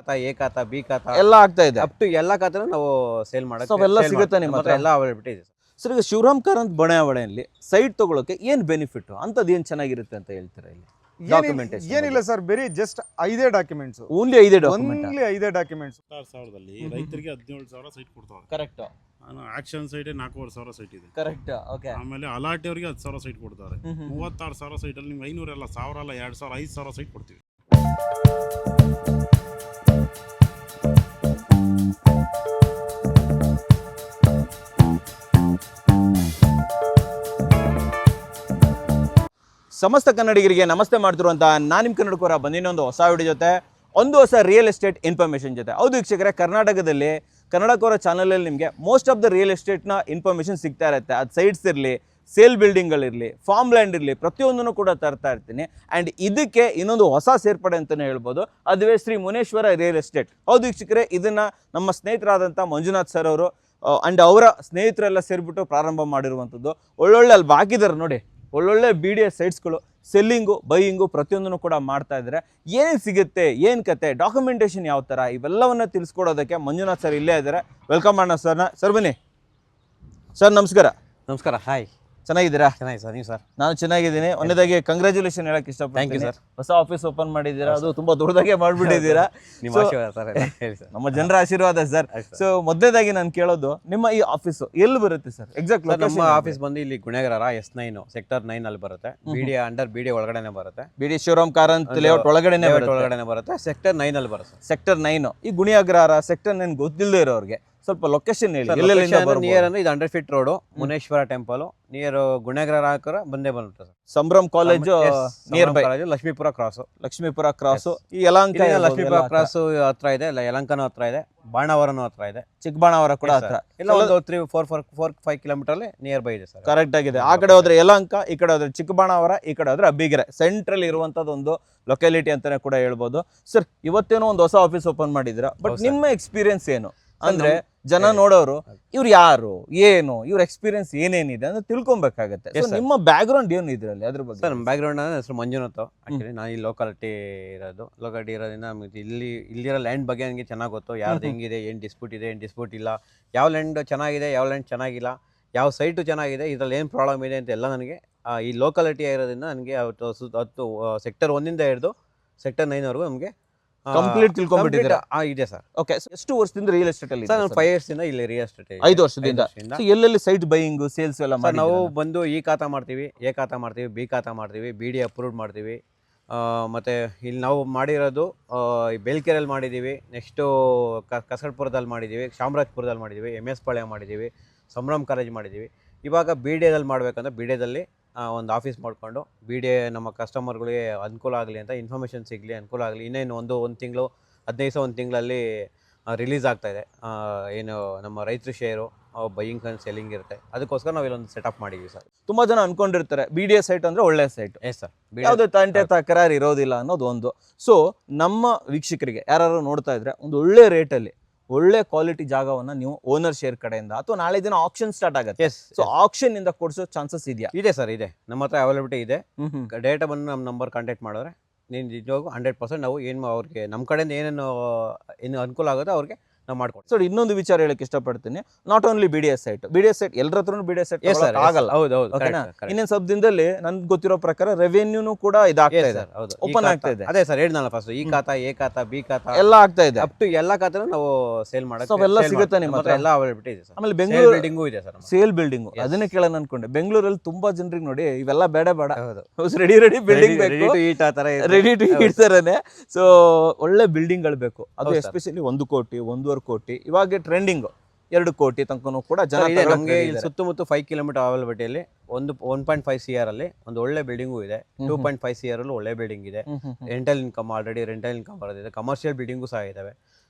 ಖಾತಾ, ಎ ಖಾತಾ, ಬಿ ಖಾತಾ ಎಲ್ಲ ಆಗ್ತಾ ಇದೆ. ಅಪ್ ಟು ಎಲ್ಲ ಖಾತಾನು ನಾವು ಸೇಲ್ ಸೊ ಅವೆಲ್ಲ ಸಿಗುತ್ತೆ ನಿಮ್ಮ ಹತ್ರ? ಎಲ್ಲ ಅವೈಲಬಿಲಿಟಿ ಇದೆ ಸರ್. ಈಗ ಶಿವರಾಮ್ ಕಾರಂತ್ ಬಡಾವಣೆಯಲ್ಲಿ ಸೈಟ್ ತಗೊಳ್ಳೋಕೆ ಏನು ಬೆನಿಫಿಟ್, ಅಂಥದ್ದು ಏನು ಚೆನ್ನಾಗಿರುತ್ತೆ ಅಂತ ಹೇಳ್ತೀರಾ ಇಲ್ಲಿ? ಡಾಕ್ಯುಮೆಂಟೇಶನ್ ಏನಿಲ್ಲ ಸರ್, ಬರೀ just 5 documents, only 5 document. Only 5 documents. 16,000ದಲ್ಲಿ ರೈತರಿಗೆ 17,000 ಸೈಟ್ ಕೊಡ್ತಾವೆ. ಕರೆಕ್ಟ್. ಆಕ್ಷನ್ ಸೈಟ್ 4,500 ಸೈಟ್ ಇದೆ. ಕರೆಕ್ಟ್. ಓಕೆ. ಆಮೇಲೆ ಅಲಾಟಿ ಅವರಿಗೆ 10,000 ಸೈಟ್ ಕೊಡ್ತಾರೆ. 36,000 ಸೈಟ್ ಅಲ್ಲಿ ನಿಮ್ಗೆ 500 ಅಲ್ಲ, 1,000 ಅಲ್ಲ, 2,000, 5,000 ಸೈಟ್ ಕೊಡ್ತೀವಿ. ಸಮಸ್ತ ಕನ್ನಡಿಗರಿಗೆ ನಮಸ್ತೆ ಮಾಡ್ತಿರುವಂಥ ನಾನು ನಿಮ್ಮ ಕನ್ನಡಕೋರ ಬಂದಿನೊಂದು ಹೊಸ ವಿಡಿಯೋ ಜೊತೆ, ಒಂದು ಹೊಸ ರಿಯಲ್ ಎಸ್ಟೇಟ್ ಇನ್ಫಾರ್ಮೇಷನ್ ಜೊತೆ. ಹೌದು ವೀಕ್ಷಕರೇ, ಕರ್ನಾಟಕದಲ್ಲಿ ಕನ್ನಡಕೋರ ಚಾನಲಲ್ಲಿ ನಿಮಗೆ ಮೋಸ್ಟ್ ಆಫ್ ದ ರಿಯಲ್ ಎಸ್ಟೇಟ್ನ ಇನ್ಫಾರ್ಮೇಷನ್ ಸಿಗ್ತಾ ಇರುತ್ತೆ. ಅದು ಸೈಟ್ಸ್ ಇರಲಿ, ಸೇಲ್ ಬಿಲ್ಡಿಂಗ್ಗಳಿರಲಿ, ಫಾರ್ಮ್ ಲ್ಯಾಂಡ್ ಇರಲಿ, ಪ್ರತಿಯೊಂದನ್ನು ಕೂಡ ತರ್ತಾ ಇರ್ತೀನಿ. ಆ್ಯಂಡ್ ಇದಕ್ಕೆ ಇನ್ನೊಂದು ಹೊಸ ಸೇರ್ಪಡೆ ಅಂತಲೇ ಹೇಳ್ಬೋದು, ಅದುವೇ ಶ್ರೀ ಮುನೇಶ್ವರ ರಿಯಲ್ ಎಸ್ಟೇಟ್. ಹೌದು ವೀಕ್ಷಕರೇ, ಇದನ್ನು ನಮ್ಮ ಸ್ನೇಹಿತರಾದಂಥ ಮಂಜುನಾಥ್ ಸರ್ ಅವರು ಆ್ಯಂಡ್ ಅವರ ಸ್ನೇಹಿತರೆಲ್ಲ ಸೇರಿಬಿಟ್ಟು ಪ್ರಾರಂಭ ಮಾಡಿರುವಂಥದ್ದು. ಒಳ್ಳೊಳ್ಳೆ ಅಲ್ಲಿ ಹಾಕಿದ್ದಾರೆ ನೋಡಿ, ಒಳ್ಳೊಳ್ಳೆ BDS ಸೈಟ್ಸ್ಗಳು, ಸೆಲ್ಲಿಂಗು, ಬೈಯಿಂಗು ಪ್ರತಿಯೊಂದನ್ನು ಕೂಡ ಮಾಡ್ತಾ ಇದ್ದಾರೆ. ಏನೇನು ಸಿಗುತ್ತೆ, ಏನು ಕತೆ, ಡಾಕ್ಯುಮೆಂಟೇಷನ್ ಯಾವ ಥರ, ಇವೆಲ್ಲವನ್ನು ತಿಳಿಸ್ಕೊಡೋದಕ್ಕೆ ಮಂಜುನಾಥ್ ಸರ್ ಇಲ್ಲೇ ಇದ್ದಾರೆ. ವೆಲ್ಕಮ್ ಮಾಡೋಣ ಸರ್ನ. ಸರ್ ಬನ್ನಿ ಸರ್. ನಮಸ್ಕಾರ. ನಮಸ್ಕಾರ. ಹಾಯ್, ಚೆನ್ನಾಗಿದ್ದೀರಾ? ಚೆನ್ನಾಗಿ ಸರ್, ನೀವು ಸರ್? ನಾನು ಚೆನ್ನಾಗಿದ್ದೀನಿ. ಒಂದೇದಾಗಿ ಕಂಗ್ರ್ಯಾಚುಲೇಷನ್ ಹೇಳಕ್ಕೆ ಇಷ್ಟಪಡ್ತೀನಿ. Thank you sir. ಹೊಸ ಆಫೀಸ್ ಓಪನ್ ಮಾಡಿದ್ದೀರಾ, ಅದು ತುಂಬ ದೊಡ್ಡದಾಗೆ ಮಾಡಿಬಿಟ್ಟಿದ್ದೀರಾ. ನಿಮ್ಮ ಆಶೀರ್ವಾದ ಸರ್, ಹೇಳಿ ಸರ್. ನಮ್ಮ ಜನರ ಆಶೀರ್ವಾದ ಸರ್. ಸೊ ಮೊದಲೇದಾಗಿ ನಾನು ಕೇಳೋದು, ನಿಮ್ಮ ಈ ಆಫೀಸು ಎಲ್ಲಿ ಬರುತ್ತೆ ಸರ್ ಎಕ್ಸಾಕ್ಟ್? ನಮ್ಮ ಆಫೀಸ್ ಬಂದು ಇಲ್ಲಿ ಗುಣೇಗರ S9 ಸೆಕ್ಟರ್ 9 ಅಲ್ಲಿ ಬರುತ್ತೆ. BD ಒಳಗಡೆನೆ ಬರುತ್ತೆ. BD ಶಿವರಾಮ್ ಕಾರಂತ್ ಲೇಔಟ್ ಒಳಗಡೆನೆ ಬರುತ್ತೆ. ಸೆಕ್ಟರ್ 9 ಅಲ್ಲಿ ಬರುತ್ತೆ. ಸೆಕ್ಟರ್ 9. ಈ ಗುಣಿಯಾಗ್ರಹಾರ ಸೆಕ್ಟರ್ 9 ಗೊತ್ತಿಲ್ಲದೆ ಇರೋರಿಗೆ ಸ್ವಲ್ಪ ಲೊಕೇಶನ್ ಹೇಳಿ. ನಿಯರ್ ಅಂದ್ರೆ ಇದು 100 feet road, Muneshwara temple near ಗುಣೇಗರ ಹಾಕರ ಬಂದೇ ಬರುತ್ತೆ sir. Sambhram college nearby, Lakshmipura cross. ಈ ಯಲಹಂಕ ಲಕ್ಷ್ಮೀಪುರ ಕ್ರಾಸ್ ಹತ್ರ ಇದೆ, ಯಲಹಂಕನೂ ಹತ್ರ ಇದೆ, ಬಾಣಾವರನೂ ಹತ್ರ ಇದೆ, ಚಿಕ್ಕಬಾಣಾವರ ಕೂಡ ಹತ್ರ. ಎಲ್ಲ ಒಂದು 4-5 ಕಿಲೋಮೀಟರ್ ಅಲ್ಲಿ ನಿಯರ್ ಬೈ ಇದೆ ಸರ್. ಕರೆಕ್ಟ್ ಆಗಿದೆ. ಆ ಕಡೆ ಹೋದ್ರೆ ಯಲಹಂಕ, ಈ ಕಡೆ ಹೋದ್ರೆ ಚಿಕ್ಕಬಾಣಾವರ, ಈ ಕಡೆ ಹೋದ್ರೆ ಅಬ್ಬಿಗೆರೆ. ಸೆಂಟ್ರಲ್ ಇರುವಂತದ್ದು ಒಂದು ಲೊಕ್ಯಾಲಿಟಿ ಅಂತಾನೆ ಕೂಡ ಹೇಳ್ಬೋದು. ಸರ್, ಇವತ್ತೇನೋ ಒಂದು ಹೊಸ ಆಫೀಸ್ ಓಪನ್ ಮಾಡಿದ್ದೀರಾ, ಬಟ್ ನಿಮ್ಮ ಎಕ್ಸ್ಪೀರಿಯನ್ಸ್ ಏನು ಅಂದ್ರೆ ಜನ ನೋಡೋರು ಇವ್ರು ಯಾರು, ಏನು ಇವ್ರ ಎಕ್ಸ್ಪೀರಿಯನ್ಸ್ ಏನೇನಿದೆ ಅಂತ ತಿಳ್ಕೊಬೇಕಾಗತ್ತೆ. ನಿಮ್ಮ ಬ್ಯಾಕ್ ಗ್ರೌಂಡ್ ಏನು ಇದ್ರಲ್ಲಿ, ಅದ್ರ ಬಗ್ಗೆ? ಸರ್, ನಮ್ಮ ಬ್ಯಾಕ್ ಗ್ರೌಂಡ್ ಅಂದ್ರೆ ಹೆಸರು ಮಂಜುನಾಥ್. ಆಕ್ಚುಲಿ ನಾನು ಈ ಲೋಕಾಲಿಟಿ ಇರೋದ್ರಿಂದ ಇಲ್ಲಿರೋ ಲ್ಯಾಂಡ್ ಬಗ್ಗೆ ನನಗೆ ಚೆನ್ನಾಗಿ ಗೊತ್ತು. ಯಾರ್ದು ಹೆಂಗಿದೆ, ಏನು ಡಿಸ್ಪ್ಯೂಟ್ ಇದೆ, ಏನು ಡಿಸ್ಪ್ಯೂಟ್ ಇಲ್ಲ, ಯಾವ ಲ್ಯಾಂಡ್ ಚೆನ್ನಾಗಿದೆ, ಯಾವ ಲ್ಯಾಂಡ್ ಚೆನ್ನಾಗಿಲ್ಲ, ಯಾವ ಸೈಟು ಚೆನ್ನಾಗಿದೆ, ಇದ್ರಲ್ಲಿ ಏನು ಪ್ರಾಬ್ಲಮ್ ಇದೆ ಅಂತ ಎಲ್ಲ ನನಗೆ ಈ ಲೋಕಾಲಿಟಿ ಇರೋದ್ರಿಂದ ನನಗೆ 10 ಸೆಕ್ಟರ್ 1 ಹಿಡಿದು ಸೆಕ್ಟರ್ 9 ವರೆಗೂ ನಮಗೆ ಕಂಪ್ಲೀಟ್ ತಿಳ್ಕೊಂಡ್ಬಿಟ್ಟಿದ್ದೀರಾ? ಇದೆ ಸರ್. ಓಕೆ. ಎಷ್ಟು ವರ್ಷದಿಂದ ರಿಯಲ್ ಎಸ್ಟೇಟ್ ಅಲ್ಲಿ? ಸರ್, ನಾನು 5 years ಇಂದ ಇಲ್ಲಿ ರಿಯಲ್ ಎಸ್ಟೇಟ್. 5 ವರ್ಷದಿಂದ. ಎಲ್ಲೆಲ್ಲಿ ಸೈಟ್ ಬೈಯಿಂಗ್, ಸೇಲ್ಸ್ ಎಲ್ಲ ಮಾಡಿ? ನಾವು ಬಂದು ಈ ಖಾತಾ ಮಾಡ್ತೀವಿ, ಎ ಖಾತಾ ಮಾಡ್ತೀವಿ, ಬಿ ಖಾತಾ ಮಾಡ್ತೀವಿ, BD ಅಪ್ರೂವ್ಡ್ ಮಾಡ್ತೀವಿ. ಮತ್ತು ಇಲ್ಲಿ ನಾವು ಮಾಡಿರೋದು ಬೇಲ್ಕೆರೆಯಲ್ಲಿ ಮಾಡಿದ್ದೀವಿ, ನೆಕ್ಸ್ಟು ಕಸಡ್ಪುರದಲ್ಲಿ ಮಾಡಿದ್ದೀವಿ, ಚಾಮರಾಜಪುರದಲ್ಲಿ ಮಾಡಿದ್ದೀವಿ, MS ಪಾಳ್ಯ ಮಾಡಿದ್ದೀವಿ, ಸಂಭ್ರಮ್ ಕಾಲೇಜ್ ಮಾಡಿದ್ದೀವಿ. ಇವಾಗ BDಯಲ್ಲಿ ಮಾಡಬೇಕಂದ್ರೆ BDಯಲ್ಲಿ ಒಂದು ಆಫೀಸ್ ಮಾಡಿಕೊಂಡು BD ನಮ್ಮ ಕಸ್ಟಮರ್ಗಳಿಗೆ ಅನುಕೂಲ ಆಗಲಿ ಅಂತ, ಇನ್ಫಾರ್ಮೇಷನ್ ಸಿಗಲಿ, ಅನುಕೂಲ ಆಗಲಿ. ಇನ್ನೇನು ಒಂದು ತಿಂಗಳು 15 ದಿವಸ, 1 ತಿಂಗಳಲ್ಲಿ ರಿಲೀಸ್ ಆಗ್ತಾಯಿದೆ. ಏನು ನಮ್ಮ ರೈತರ ಶೇರು ಬೈಯಿಂಗ್ ಆ್ಯಂಡ್ ಸೆಲ್ಲಿಂಗ್ ಇರುತ್ತೆ. ಅದಕ್ಕೋಸ್ಕರ ನಾವು ಇಲ್ಲೊಂದು ಸೆಟಪ್ ಮಾಡಿದ್ದೀವಿ ಸರ್. ತುಂಬ ಜನ ಅನ್ಕೊಂಡಿರ್ತಾರೆ BD ಸೈಟ್ ಅಂದರೆ ಒಳ್ಳೆ ಸೈಟ್. Yes sir. ಯಾವುದೇ ತಂಟೆ ತಕರಾರು ಇರೋದಿಲ್ಲ ಅನ್ನೋದು ಒಂದು. ಸೊ ನಮ್ಮ ವೀಕ್ಷಕರಿಗೆ ಯಾರು ನೋಡ್ತಾ ಇದ್ರೆ, ಒಂದು ಒಳ್ಳೆ ರೇಟಲ್ಲಿ ಒಳ್ಳೆ ಕ್ವಾಲಿಟಿ ಜಾಗವನ್ನು ನೀವು ಓನರ್ ಶೇರ್ ಕಡೆಯಿಂದ ಅಥವಾ ನಾಳೆ ದಿನ ಆಕ್ಷನ್ ಸ್ಟಾರ್ಟ್ ಆಗುತ್ತೆ. ಸೊ ಆಕ್ಷನ್ ಇಂದ ಕೊಡಿಸೋ ಚಾನ್ಸಸ್ ಇದೆಯಾ? ಇದೆ ಸರ್, ಇದೆ. ನಮ್ಮ ಹತ್ರ ಅವೈಲಬಿಲಿಟಿ ಇದೆ. ಡೇಟಾ ಬಂದು ನಮ್ಮ ನಂಬರ್ ಕಾಂಟ್ಯಾಕ್ಟ್ ಮಾಡಿದ್ರೆ ನೀನು ನಿಜವಾಗೂ 100% ನಾವು ಏನು ಅವ್ರಿಗೆ ನಮ್ಮ ಕಡೆಯಿಂದ ಏನು ಅನುಕೂಲ ಆಗೋದು ಅವ್ರಿಗೆ ನಾವು ಮಾಡ್ಕೊಡ್ತೀವಿ. ಸೊ ಇನ್ನೊಂದು ವಿಚಾರ ಹೇಳಕ್ಕೆ ಇಷ್ಟಪಡ್ತೀನಿ, ನಾಟ್ ಓನ್ಲಿ BDS ಸೈಟ್ ಎಲ್ಲರ ಹತ್ರನೂ BDS ಸೈಟ್ ಆಗಲ್ಲ. ಹೌದು. ಇನ್ನೇನು ಸ್ವಲ್ಪ ದಿನದಲ್ಲಿ ನನ್ಗೆ ಗೊತ್ತಿರೋ ಪ್ರಕಾರ ರೆವೆನ್ಯೂನು ಕೂಡ ಇದಾಗ್ತಾ ಇದೆ, ಓಪನ್ ಆಗ್ತಾ ಇದೆ. ಅದೇ ಸರ್, ಹೇಳಿದ್ನಲ್ಲ ಫಸ್ಟ್ ಈ ಖಾತಾ, ಎ ಖಾತಾ, ಬಿ ಖಾತಾ ಎಲ್ಲ ಆಗ್ತಾ ಇದೆ. ಅಪ್ ಟು ಎಲ್ಲ ಖಾತಾನು ನಾವು ಸೇಲ್ ಮಾಡೋದು. ಅವೆಲ್ಲ ಸಿಗುತ್ತೆ ನಿಮ್ಮ ಹತ್ರ? ಎಲ್ಲ ಅವೈಲಬಿಲಿಟಿ ಇದೆ ಸರ್. ಆಮೇಲೆ ಬೆಂಗಳೂರು ಬಿಲ್ಡಿಂಗು ಇದೆ ಸರ್. ಸೇಲ್ ಬಿಲ್ಡಿಂಗು, ಅದನ್ನೇ ಕೇಳೋಣ ಅನ್ಕೊಂಡೆ. ಬೆಂಗಳೂರಲ್ಲಿ ತುಂಬಾ ಜನರಿಗೆ ನೋಡಿ ಇವೆಲ್ಲ ಬೇಡ ರೆಡಿ ಬಿಲ್ಡಿಂಗ್ ಬೇಕು, ರೆಡಿ ಟು ಈಟ್ ತರನೇ. ಸೊ ಒಳ್ಳೆ ಬಿಲ್ಡಿಂಗ್ ಗಳು ಬೇಕು. ಅದು ಎಸ್ಪೆಷಲಿ 1 ಕೋಟಿ, 1.5 ಕೋಟಿ, ಇವಾಗ ಟ್ರೆಂಡಿಂಗ್ 2 ಕೋಟಿ ತನಕನೂ ಕೂಡ ಜನ ಇದೆ. ನಮಗೆ ಇಲ್ಲಿ ಸುತ್ತಮುತ್ತ 5 ಕಿಲೋಮೀಟರ್ ಅವೈಲಬಿಲಿಟಿಯಲ್ಲಿ 1.5 CR ಅಲ್ಲಿ ಒಂದು ಒಳ್ಳೆ ಬಿಲ್ಡಿಂಗು ಇದೆ. 2.5 CR ಅಲ್ಲೂ ಒಳ್ಳೆ ಬಿಲ್ಡಿಂಗ್ ಇದೆ. ರೆಂಟಲ್ ಇನ್ಕಮ್ ಬರೋದಿದೆ. ಕಮರ್ಷಿಯಲ್ ಬಿಲ್ಡಿಂಗು ಸಹ ಇದಾವೆ.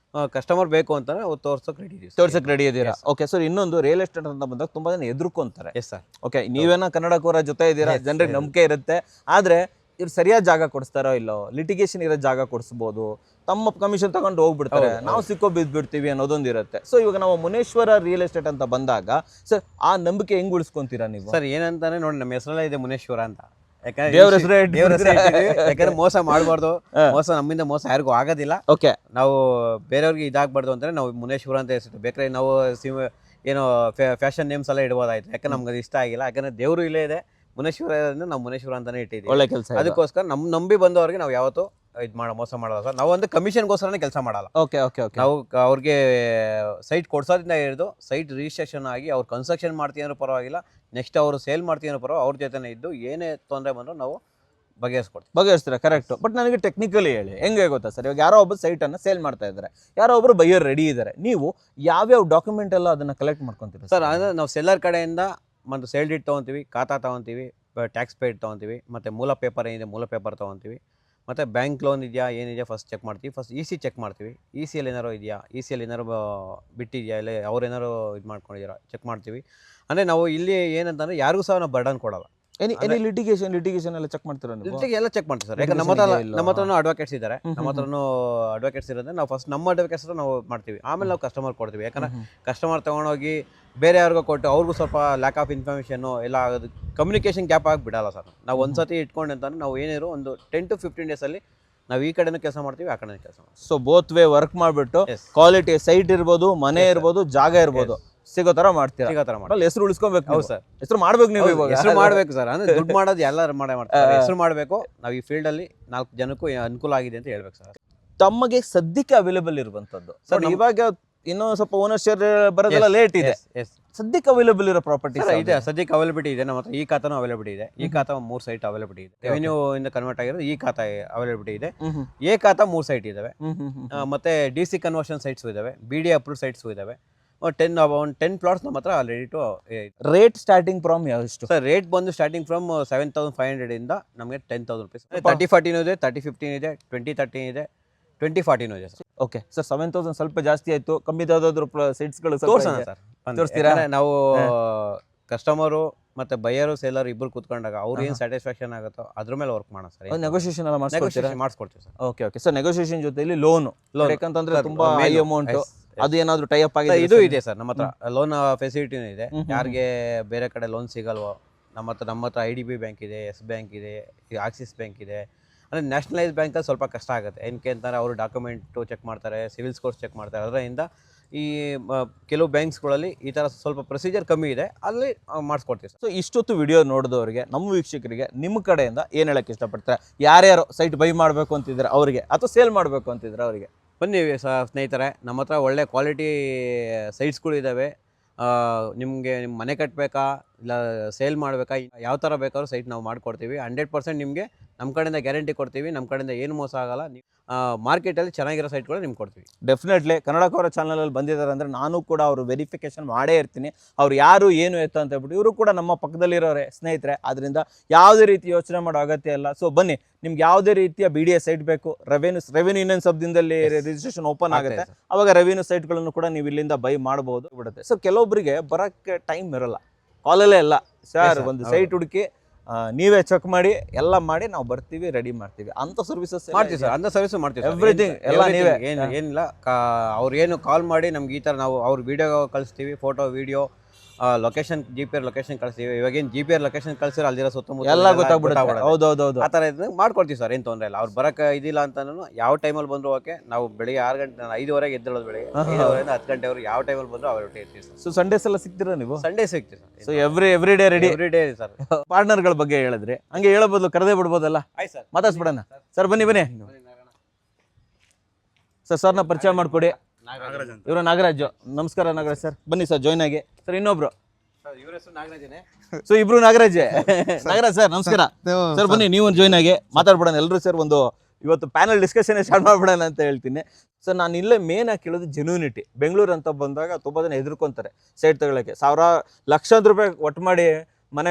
ಕಸ್ಟಮರ್ ಬೇಕು ಅಂತಾರೆ ತೋರ್ಸಕ್ಕೆ ರೆಡಿ ಇದೀರಾ? Okay sir. ಇನ್ನೊಂದು ರಿಯಲ್ ಎಸ್ಟೇಟ್ ಅಂತ ಬಂದಾಗ ತುಂಬಾ ಜನ ಎದುರ್ಕೊಂತಾರೆ. Yes sir. ಓಕೆ, ನೀವೇನೋ ಕನ್ನಡಕೋರ ಜೊತೆ ಇದ್ದೀರಾ, ಜನರಿಗೆ ನಂಬಿಕೆ ಇರುತ್ತೆ. ಆದ್ರೆ ಇವ್ರು ಸರಿಯಾದ ಜಾಗ ಕೊಡಿಸ್ತಾರೋ ಇಲ್ಲೋ, ಲಿಟಿಗೇಷನ್ ಇರೋ ಜಾಗ ಕೊಡಿಸ್ಬೋದು, ತಮ್ಮ ಕಮಿಷನ್ ತಗೊಂಡು ಹೋಗ್ಬಿಡ್ತಾರೆ, ನಾವು ಸಿಕ್ಕೋ ಬಿದ್ಬಿಡ್ತೀವಿ ಅನ್ನೋದೊಂದು ಇರುತ್ತೆ. ಸೊ ಇವಾಗ ನಾವು ಮುನೇಶ್ವರ ರಿಯಲ್ ಎಸ್ಟೇಟ್ ಅಂತ ಬಂದಾಗ ಸರ್, ಆ ನಂಬಿಕೆ ಹೆಂಗ್ ಉಳಿಸ್ಕೊಂತೀರಾ ನೀವು? ಸರ್, ಏನಂತಾನೆ ನೋಡಿ, ನಮ್ಮ ಹೆಸರಲ್ಲೇ ಇದೆ ಮುನೇಶ್ವರ ಅಂತ. ಯಾಕಂದ್ರೆ ದೇವ್ರ ಹೆಸರೇ ದೇವ್ರ ಹೆಸರೇ ಇಟ್ಟಿದ್ದೀವಿ. ಯಾಕಂದ್ರೆ ಮೋಸ ಮಾಡಬಾರ್ದು, ನಮ್ಮಿಂದ ಮೋಸ ಯಾರಿಗೂ ಆಗೋದಿಲ್ಲ. ಓಕೆ, ನಾವು ಬೇರೆಯವ್ರಿಗೆ ಇದಾಗಬಾರ್ದು ಅಂದ್ರೆ ನಾವು ಮುನೇಶ್ವರ ಅಂತ ಹೆಸರು ಬೇಕಾದ್ರೆ ನಾವು ಏನೋ ಫ್ಯಾಷನ್ ನೇಮ್ಸ್ ಎಲ್ಲ ಇಡ್ಬೋದಾಯ್ತು. ಯಾಕಂದ್ರೆ ನಮ್ಗೆ ಅದು ಇಷ್ಟ ಆಗಿಲ್ಲ. ಯಾಕಂದ್ರೆ ದೇವರು ಇಲ್ಲೇ ಇದೆ, ಮುನೇಶ್ವರ ನಾವು ಮುನೇಶ್ವರ ಅಂತಾನೆ ಇಟ್ಟಿದ್ದೀವಿ. ಒಳ್ಳೆ ಕೆಲಸ. ಅದಕ್ಕೋಸ್ಕರ ನಂಬಿ ಬಂದವ್ರಿಗೆ ನಾವು ಯಾವತ್ತೂ ಮೋಸ ಮಾಡೋಲ್ಲ ಸರ್. ನಾವು ಒಂದು ಕಮಿಷನ್ಗೋಸ್ಕರನೇ ಕೆಲಸ ಮಾಡಲ್ಲ. Okay okay okay. ನಾವು ಅವ್ರಿಗೆ ಸೈಟ್ ಕೊಡ್ಸೋದ್ರಿಂದ ಹಿಡಿದು ಸೈಟ್ ರಿಜಿಸ್ಟ್ರೇಷನ್ ಆಗಿ ಅವ್ರು ಕನ್ಸ್ಟ್ರಕ್ಷನ್ ಮಾಡ್ತೀವಿ ಅನ್ನೋ ಪರವಾಗಿಲ್ಲ, ನೆಕ್ಸ್ಟ್ ಅವರು ಸೇಲ್ ಮಾಡ್ತೀವಿ ಅನ್ನೋ ಪರವಾಗಿ ಅವ್ರ ಜೊತೆನೇ ಇದ್ದು ಏನೇ ತೊಂದರೆ ಬಂದರೂ ನಾವು ಬಗೆಹರಿಸ್ತೀರಾ. ಕರೆಕ್ಟ್. ಬಟ್ ನನಗೆ ಟೆಕ್ನಿಕಲಿ ಹೇಳಿ, ಹೆಂಗೆ ಗೊತ್ತಾ ಸರ್, ಇವಾಗ ಯಾರೋ ಒಬ್ಬರು ಸೈಟನ್ನು ಸೇಲ್ ಮಾಡ್ತಾ ಇದ್ದಾರೆ, ಯಾರೋ ಒಬ್ಬರು ಬೈಯರ್ ರೆಡಿ ಇದ್ದಾರೆ, ನೀವು ಯಾವ್ಯಾವ ಡಾಕ್ಯುಮೆಂಟ್ ಎಲ್ಲ ಅದನ್ನು ಕಲೆಕ್ಟ್ ಮಾಡ್ಕೊತೀರಾ ಸರ್? ಅಂದರೆ ನಾವು ಸೆಲ್ಲರ್ ಕಡೆಯಿಂದ ಒಂದು ಸೇಲ್ ಡೀಟ್ ತೊಗೊತೀವಿ, ಖಾತಾ ತೊಗೊತೀವಿ, ಟ್ಯಾಕ್ಸ್ ಪೇಡ್ ತೊಗೊತೀವಿ, ಮತ್ತು ಮೂಲ ಪೇಪರ್ ಏನಿದೆ ಮೂಲ ಪೇಪರ್ ತೊಗೊತೀವಿ, ಮತ್ತು ಬ್ಯಾಂಕ್ ಲೋನ್ ಇದೆಯಾ ಏನಿದೆಯಾ ಫಸ್ಟ್ ಚೆಕ್ ಮಾಡ್ತೀವಿ. ಫಸ್ಟ್ ಇ ಸಿ ಚೆಕ್ ಮಾಡ್ತೀವಿ, ಇ ಸಿಯಲ್ಲಿ ಏನಾರು ಇದೆಯಾ, ಇ ಸಿಯಲ್ಲಿ ಏನಾರು ಬಿಟ್ಟಿದೆಯಾ, ಇಲ್ಲ ಅವ್ರೇನಾರು ಇದು ಮಾಡ್ಕೊಂಡಿದ್ದೀರಾ ಚೆಕ್ ಮಾಡ್ತೀವಿ. ಅಂದರೆ ನಾವು ಇಲ್ಲಿ ಏನಂತಂದರೆ ಯಾರಿಗೂ ಸಹ ನಾವು ಬರ್ಡನ್ ಕೊಡಲ್ಲ. ಎನಿ ಲಿಟಿಗೇಷನ್ ಎಲ್ಲ ಚೆಕ್ ಮಾಡ್ತೀರಾ ನೀವು? ಎಲ್ಲ ಚೆಕ್ ಮಾಡ್ತೀವಿ ಸರ್. ಯಾಕಂದ್ರೆ ನಮ್ಮ ಹತ್ರನೂ ಅಡ್ವೊಕೇಟ್ಸ್ ಇದ್ದಾರೆ, ನಮ್ಮ ಹತ್ರನೂ ಅಡ್ವೊಕೇಟ್ಸ್ ಇರೋದ್ರೆ ನಾವು ಫಸ್ಟ್ ನಮ್ಮ ಅಡ್ವೊಕೇಟ್ಸ್ ನಾವು ಮಾಡ್ತೀವಿ, ಆಮೇಲೆ ನಾವು ಕಸ್ಟಮರ್ ಕೊಡ್ತೀವಿ. ಯಾಕಂದ್ರೆ ಕಸ್ಟಮರ್ ತೊಗೊಂಡೋಗಿ ಬೇರೆ ಯಾರಿಗೂ ಕೊಟ್ಟು ಅವ್ರಿಗೂ ಸ್ವಲ್ಪ ಲ್ಯಾಕ್ ಆಫ್ ಇನ್ಫಾರ್ಮೇಷನ್ನು ಎಲ್ಲ ಆಗೋದು, ಕಮ್ಯುನಿಕೇಷನ್ ಗ್ಯಾಪ್ ಆಗಿ ಬಿಡಲ್ಲ ಸರ್. ನಾವು ಒಂದ್ಸತಿ ಇಟ್ಕೊಂಡು ಅಂತಂದ್ರೆ ನಾವು ಏನಿರೋ ಒಂದು 10 to 15 ಡೇಸಲ್ಲಿ ನಾವು ಈ ಕಡೆನೂ ಕೆಲಸ ಮಾಡ್ತೀವಿ, ಆ ಕಡೆನೂ ಕೆಲಸ ಮಾಡ್ತೀವಿ. ಸೊ ಬೋತ್ ವೇ ವರ್ಕ್ ಮಾಡಿಬಿಟ್ಟು ಕ್ವಾಲಿಟಿ ಸೈಟ್ ಇರ್ಬೋದು, ಮನೆ ಇರ್ಬೋದು, ಜಾಗ ಇರ್ಬೋದು, ಸಿಗೋ ತರ ಮಾಡ್ತೀರಾ. ಹೆಸರು ಉಳಿಸ್ಕೋಬೇಕು. ಹೌದು ಸರ್, ಹೆಸರು ಮಾಡ್ಬೇಕು. ನೀವು ಇವಾಗ ಹೆಸರು ಮಾಡ್ಬೇಕು ಸರ್. ಅಂದ್ರೆ ದುಡ್ಡು ಮಾಡೋದು ಎಲ್ಲರೂ ಮಾಡ್ತಾರೆ, ಹೆಸರು ಮಾಡಬೇಕು. ನಾವು ಈ ಫೀಲ್ಡ್ ಅಲ್ಲಿ 4 ಜನಕ್ಕೂ ಅನುಕೂಲ ಆಗಿದೆ ಅಂತ ಹೇಳ್ಬೇಕು ಸರ್. ತಮಗೆ ಸದ್ಯಕ್ಕೆ ಅವೈಲೇಬಲ್ ಇರುವಂತದ್ದು ಸರ್, ಇವಾಗ ಇನ್ನೂ ಸ್ವಲ್ಪ ಓನರ್ಶಿಪ್ ಬರೋದೆಲ್ಲ ಲೇಟ್ ಇದೆ, ಸದ್ಯಕ್ಕೆ ಅವೈಲೇಬಲ್ ಇರೋ ಪ್ರಾಪರ್ಟಿ ಇದೆ. ಸದ್ಯಕ್ಕೆ ಅವೈಲಬಿಲಿಟಿ ಇದೆ ನಮ್ಮ ಹತ್ರ. ಈ ಖಾತಾನು ಅವೈಲಬಿಲಿಟಿ ಇದೆ. ಈ ಖಾತಾ 3 ಸೈಟ್ ಅವೈಲಬಿಲಿಟಿ ಇದೆ. ರೆವಿನ್ಯೂ ಇಂದ ಕನ್ವರ್ಟ್ ಆಗಿರೋದು ಈ ಖಾತಾ ಅವೈಲಬಿಲಿಟಿ ಇದೆ. ಎ ಖಾತಾ 3 ಸೈಟ್ ಇದಾವೆ, ಮತ್ತೆ DC ಕನ್ವರ್ಷನ್ ಸೈಟ್ಸ್ ಇದಾವೆ, BD ಅಪ್ರೂವ್ ಸೈಟ್ಸ್ ಇದಾವೆ. 10 ಪ್ಲಾಟ್ಸ್ ನಮ್ಮ ಹತ್ರ ಆಲ್ರೆಡಿ ಟು. ರೇಟ್ ಸ್ಟಾರ್ಟಿಂಗ್ ಫ್ರಮ್ ಎಷ್ಟು ಸರ್? ರೇಟ್ ಬಂದು ಸ್ಟಾರ್ಟಿಂಗ್ ಫ್ರಮ್ 7,500 ಇಂದ ನಮಗೆ 10,000 rupees. 30-40 ಇದೆ, 30-15 ಇದೆ, 20-30 ಇದೆ, 20-40 ಇದೆ ಸರ್. ಓಕೆ ಸರ್, 7,000 ಸ್ವಲ್ಪ ಜಾಸ್ತಿ ಆಯ್ತು. ಕಮ್ಮಿ ಯಾವ್ದಾದ್ರು ಸೈಟ್ಸ್ಗಳು ತೋರ್ಸೋಣ ಸರ್, ತೋರಿಸ್ತೀರಾ? ನಾವು ಕಸ್ಟಮರು ಮತ್ತೆ ಬೈಯರು ಸೇಲರ್ ಇಬ್ರು ಕೂತ್ಕೊಂಡಾಗ ಅವ್ರು ಏನು ಸ್ಯಾಟಿಸ್ಫ್ಯಾಕ್ಷನ್ ಆಗುತ್ತೋ ಅದ್ರ ಮೇಲೆ ವರ್ಕ್ ಮಾಡೋಣ ಸರ್. ನೆಗೋಷಿಯೇಷನ್ ಎಲ್ಲ ಮಾಡಿಸ್ಕೊಡ್ತೀವಿ sir. Okay okay sir. Negotiation ಜೊತೆಲಿ ಲೋನ್ ಯಾಕಂತಂದ್ರೆ ತುಂಬಾ ಹೈ ಅಮೌಂಟ್, ಅದು ಏನಾದ್ರು ಟೈ ಅಪ್ ಆಗಿದೆ? ಇದು ಇದೆ ಸರ್ ನಮ್ಮ ಹತ್ರ, ಲೋನ್ ಫೆಸಿಲಿಟಿನೂ ಇದೆ. ಯಾರಿಗೆ ಬೇರೆ ಕಡೆ ಲೋನ್ ಸಿಗಲ್ವೋ ನಮ್ಮ ಹತ್ರ IDB ಬ್ಯಾಂಕ್ ಇದೆ, ಎಸ್ ಬ್ಯಾಂಕ್ ಇದೆ, ಆಕ್ಸಿಸ್ ಬ್ಯಾಂಕ್ ಇದೆ. ಅಂದರೆ ನ್ಯಾಷನಲೈಸ್ ಬ್ಯಾಂಕಲ್ಲಿ ಸ್ವಲ್ಪ ಕಷ್ಟ ಆಗುತ್ತೆ. ಏನಕ್ಕೆ ಅಂತಾರೆ, ಅವರು ಡಾಕ್ಯುಮೆಂಟು ಚೆಕ್ ಮಾಡ್ತಾರೆ, ಸಿವಿಲ್ ಸ್ಕೋರ್ಸ್ ಚೆಕ್ ಮಾಡ್ತಾರೆ. ಅದರಿಂದ ಈ ಕೆಲವು ಬ್ಯಾಂಕ್ಸ್ಗಳಲ್ಲಿ ಈ ಥರ ಸ್ವಲ್ಪ ಪ್ರೊಸೀಜರ್ ಕಮ್ಮಿ ಇದೆ, ಅಲ್ಲಿ ಮಾಡಿಸ್ಕೊಡ್ತೀವಿ ಸರ್. ಸೊ ಇಷ್ಟೊತ್ತು ವಿಡಿಯೋ ನೋಡಿದವರಿಗೆ, ನಮ್ಮ ವೀಕ್ಷಕರಿಗೆ ನಿಮ್ಮ ಕಡೆಯಿಂದ ಏನು ಹೇಳಕ್ಕೆ ಇಷ್ಟಪಡ್ತಾರೆ? ಯಾರ್ಯಾರು ಸೈಟ್ ಬೈ ಮಾಡಬೇಕು ಅಂತಿದ್ದಾರೆ ಅವರಿಗೆ, ಅಥವಾ ಸೇಲ್ ಮಾಡಬೇಕು ಅಂತಿದ್ದಾರೆ ಅವರಿಗೆ? ಬನ್ನಿ ಸ್ನೇಹಿತರೆ, ನಮ್ಮ ಹತ್ರ ಒಳ್ಳೆ ಕ್ವಾಲಿಟಿ ಸೈಟ್ಸ್ಗಳು ಇದ್ದಾವೆ. ನಿಮಗೆ ನಿಮ್ಮ ಮನೆ ಕಟ್ಟಬೇಕಾ ಇಲ್ಲ ಸೇಲ್ ಮಾಡಬೇಕಾ, ಯಾವ ಥರ ಬೇಕಾದ್ರೂ ಸೈಟ್ ನಾವು ಮಾಡಿಕೊಡ್ತೀವಿ. 100% ನಿಮಗೆ ನಮ್ಮ ಕಡೆಯಿಂದ ಗ್ಯಾರಂಟಿ ಕೊಡ್ತೀವಿ. ನಮ್ಮ ಕಡೆಯಿಂದ ಏನು ಮೋಸ ಆಗಲ್ಲ. ಮಾರ್ಕೆಟಲ್ಲಿ ಚೆನ್ನಾಗಿರೋ ಸೈಟ್ಗಳು ನಿಮ್ಗೆ ಕೊಡ್ತೀವಿ. ಡೆಫಿನೆಟ್ಲಿ ಕನ್ನಡಕವರ ಚಾನಲಲ್ಲಿ ಬಂದಿದ್ದಾರೆ ಅಂದರೆ ನಾನು ಕೂಡ ಅವರು ವೆರಿಫಿಕೇಶನ್ ಮಾಡೇ ಇರ್ತೀನಿ, ಅವ್ರು ಯಾರು ಏನು ಎತ್ತ ಅಂತ ಹೇಳ್ಬಿಟ್ಟು. ಇವರು ಕೂಡ ನಮ್ಮ ಪಕ್ಕದಲ್ಲಿರೋರೆ ಸ್ನೇಹಿತರೆ, ಆದ್ದರಿಂದ ಯಾವುದೇ ರೀತಿ ಯೋಚನೆ ಮಾಡೋ ಅಗತ್ಯ ಇಲ್ಲ. ಸೊ ಬನ್ನಿ, ನಿಮ್ಗೆ ಯಾವುದೇ ರೀತಿಯ BDA ಸೈಟ್ ಬೇಕು, ರೆವೆನ್ಯೂ ಇನ್ನೊಂದು ಸಬ್ದಿನದಲ್ಲಿ ರಿಜಿಸ್ಟ್ರೇಷನ್ ಓಪನ್ ಆಗುತ್ತೆ, ಅವಾಗ ರೆವೆನ್ಯೂ ಸೈಟ್ಗಳನ್ನು ಕೂಡ ನೀವು ಇಲ್ಲಿಂದ ಬೈ ಮಾಡಬಹುದು ಬಿಡುತ್ತೆ. ಸೊ ಕೆಲವೊಬ್ಬರಿಗೆ ಬರೋಕ್ಕೆ ಟೈಮ್ ಇರಲ್ಲ, ಕಾಲಲ್ಲೇ ಇಲ್ಲ ಸರ್, ಒಂದು ಸೈಟ್ ಹುಡುಕಿ ನೀವೇ ಚೆಕ್ ಮಾಡಿ ಎಲ್ಲ ಮಾಡಿ ನಾವು ಬರ್ತೀವಿ, ರೆಡಿ ಮಾಡ್ತೀವಿ ಅಂತ ಸರ್ವಿಸಸ್ ಮಾಡ್ತೀವಿ ಸರ್. ಅಂತ ಸರ್ವಿಸ್ ಮಾಡ್ತೀವಿ. ಎವ್ರಿಥಿಂಗ್ ಎಲ್ಲ ನೀವೇ, ಏನಿಲ್ಲ. ಅವ್ರು ಏನು ಕಾಲ್ ಮಾಡಿ ನಮ್ಗೆ ಈ ಥರ ನಾವು ಅವ್ರ ವಿಡಿಯೋ ಕಳಿಸ್ತೀವಿ, photo video location GPR location ಕಳಿಸ್ತೀವಿ. ಇವಾಗೇನು GPR ಲೊಕೇಶನ್ ಕಳಿಸಿರೋ ಅಲ್ಲಿರೋ ಸುತ್ತಮುತ್ತ ಎಲ್ಲ ಗೊತ್ತಾಗ್ಬಿಡುತ್ತೆ. ಹೌದೌದು, ಆ ಥರ ಮಾಡ್ಕೊಡ್ತೀವಿ ಸರ್, ಏನು ತೊಂದರೆ ಇಲ್ಲ. ಅವ್ರು ಬರೋಕೆ ಇದಿಲ್ಲ ಅಂತನೂ ಯಾವ ಟೈಮಲ್ಲಿ ಬಂದರೂ ಓಕೆ. ನಾವು ಬೆಳಿಗ್ಗೆ 6 ಗಂಟೆ, ನಾನು 5:30 ಎದ್ದೇಳೋದು, ಬೆಳಿಗ್ಗೆ 5:30 10 ಗಂಟೆವರೆಗೆ ಯಾವ ಟೈಮಲ್ಲಿ ಬಂದರೂ ಅವರೊಟ್ಟಿಗೆ ಇರ್ತೀವಿ ಸರ್. ಸೊ ಸಂಡೇಸ್ ಎಲ್ಲ ಸಿಗ್ತೀರಾ ನೀವು? ಸಂಡೇ ಸಿಗ್ತೀವಿ sir. So every day ready? Every day sir. ಪಾರ್ಟ್ನರ್ಗಳ ಬಗ್ಗೆ ಹೇಳಿದ್ರಿ, ಹಂಗೆ ಹೇಳೋ ಬದಲು ಕರೆದೇ ಬಿಡ್ಬೋದಲ್ಲ? ಆಯ್ತು ಸರ್, ಮಾತಾಡ್ಸ್ಬಿಡೋಣ ಸರ್. ಬನ್ನಿ ಸರ್, ಸರ್ನ ಪರಿಚಯ ಮಾಡಿಕೊಡಿ. ಇವರು ನಾಗರಾಜ್. ನಮಸ್ಕಾರ ನಾಗರಾಜ್ ಸರ್, ಬನ್ನಿ ಸರ್ ಜಾಯ್ನ್ ಆಗಿ. ಸರ್ ಇನ್ನೊಬ್ರು ಸೊ ಇಬ್ರು ನಾಗರಾಜ್ ಸರ್ ನಮಸ್ಕಾರ ಸರ್. ಬನ್ನಿ ನೀವು ಜಾಯ್ನ್ ಆಗಿ ಮಾತಾಡ್ಬಿಡೋಣ ಎಲ್ಲರೂ ಸರ್. ಒಂದು ಇವತ್ತು ಪ್ಯಾನಲ್ ಡಿಸ್ಕಷನ್ ಸ್ಟಾರ್ಟ್ ಮಾಡ್ಬಿಡೋಣ ಅಂತ ಹೇಳ್ತೀನಿ ಸರ್. ನಾನು ಇಲ್ಲೇ ಮೇನ್ ಆಗಿ ಕೇಳೋದು ಜೆನ್ಯೂನಿಟಿ. ಬೆಂಗಳೂರು ಅಂತ ಬಂದಾಗ ತುಂಬ ಜನ ಹೆದರ್ಕೊಂತಾರೆ ಸೈಟ್ ತಗೊಳ್ಳೋಕ್ಕೆ. ಲಕ್ಷಾಂತರ ರೂಪಾಯಿ ಒಟ್ಟು ಮಾಡಿ ಮನೆ